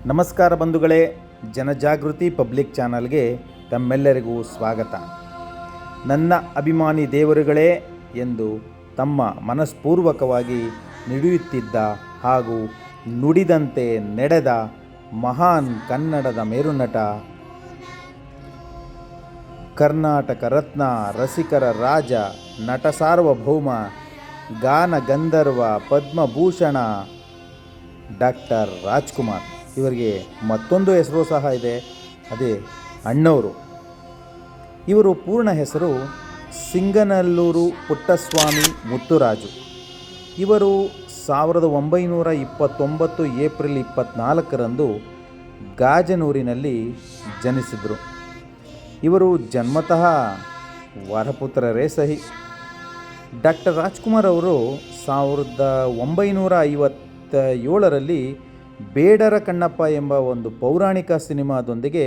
ನಮಸ್ಕಾರ ಬಂಧುಗಳೇ, ಜನಜಾಗೃತಿ ಪಬ್ಲಿಕ್ ಚಾನಲ್ಗೆ ತಮ್ಮೆಲ್ಲರಿಗೂ ಸ್ವಾಗತ. ನನ್ನ ಅಭಿಮಾನಿ ದೇವರುಗಳೇ ಎಂದು ತಮ್ಮ ಮನಸ್ಪೂರ್ವಕವಾಗಿ ನುಡಿಯುತ್ತಿದ್ದ ಹಾಗೂ ನುಡಿದಂತೆ ನಡೆದ ಮಹಾನ್ ಕನ್ನಡದ ಮೇರುನಟ, ಕರ್ನಾಟಕ ರತ್ನ, ರಸಿಕರ ರಾಜ, ನಟ ಸಾರ್ವಭೌಮ, ಗಾನ ಗಂಧರ್ವ, ಪದ್ಮಭೂಷಣ ಡಾಕ್ಟರ್ ರಾಜ್ಕುಮಾರ್. ಇವರಿಗೆ ಮತ್ತೊಂದು ಹೆಸರು ಸಹ ಇದೆ, ಅದೇ ಅಣ್ಣವರು. ಇವರು ಪೂರ್ಣ ಹೆಸರು ಸಿಂಗನಲ್ಲೂರು ಪುಟ್ಟಸ್ವಾಮಿ ಮುತ್ತುರಾಜು. ಇವರು 1929 ಏಪ್ರಿಲ್ 24ರಂದು ಗಾಜನೂರಿನಲ್ಲಿ ಜನಿಸಿದರು. ಇವರು ಜನ್ಮತಃ ವರಪುತ್ರರೇ ಸಹಿ. ಡಾಕ್ಟರ್ ರಾಜ್ಕುಮಾರ್ ಅವರು 1957ರಲ್ಲಿ ಬೇಡರ ಕಣ್ಣಪ್ಪ ಎಂಬ ಒಂದು ಪೌರಾಣಿಕ ಸಿನಿಮಾದೊಂದಿಗೆ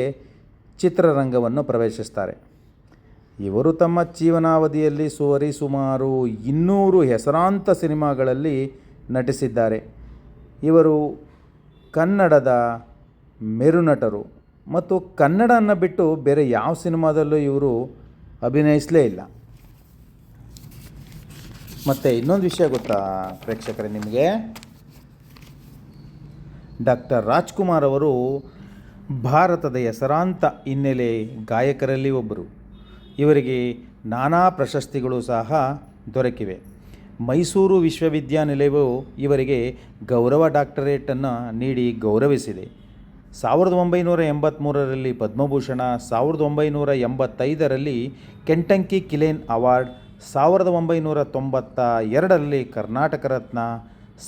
ಚಿತ್ರರಂಗವನ್ನು ಪ್ರವೇಶಿಸ್ತಾರೆ. ಇವರು ತಮ್ಮ ಜೀವನಾವಧಿಯಲ್ಲಿ ಸುಮಾರು 200 ಹೆಸರಾಂತ ಸಿನಿಮಾಗಳಲ್ಲಿ ನಟಿಸಿದ್ದಾರೆ. ಇವರು ಕನ್ನಡದ ಮೇರುನಟರು ಮತ್ತು ಕನ್ನಡನ ಬಿಟ್ಟು ಬೇರೆ ಯಾವ ಸಿನಿಮಾದಲ್ಲೂ ಇವರು ಅಭಿನಯಿಸಲೇ ಇಲ್ಲ. ಮತ್ತು ಇನ್ನೊಂದು ವಿಷಯ ಗೊತ್ತಾ ಪ್ರೇಕ್ಷಕರೇ ನಿಮಗೆ, ಡಾಕ್ಟರ್ ರಾಜ್ಕುಮಾರ್ ಅವರು ಭಾರತದ ಹೆಸರಾಂತ ಹಿನ್ನೆಲೆ ಗಾಯಕರಲ್ಲಿ ಒಬ್ಬರು. ಇವರಿಗೆ ನಾನಾ ಪ್ರಶಸ್ತಿಗಳು ಸಹ ದೊರಕಿವೆ. ಮೈಸೂರು ವಿಶ್ವವಿದ್ಯಾನಿಲಯವು ಇವರಿಗೆ ಗೌರವ ಡಾಕ್ಟರೇಟನ್ನು ನೀಡಿ ಗೌರವಿಸಿದೆ. 1983ರಲ್ಲಿ ಪದ್ಮಭೂಷಣ, 1985ರಲ್ಲಿ ಕೆಂಟಂಕಿ ಕಿಲೇನ್ ಅವಾರ್ಡ್, 1992ರಲ್ಲಿ ಕರ್ನಾಟಕ ರತ್ನ,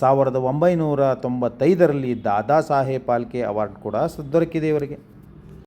1995ರಲ್ಲಿ ದಾದಾ ಸಾಹೇಬ್ ಫಾಲ್ಕೆ ಅವಾರ್ಡ್ ಕೂಡ ದೊರಕಿದೆ ಇವರಿಗೆ.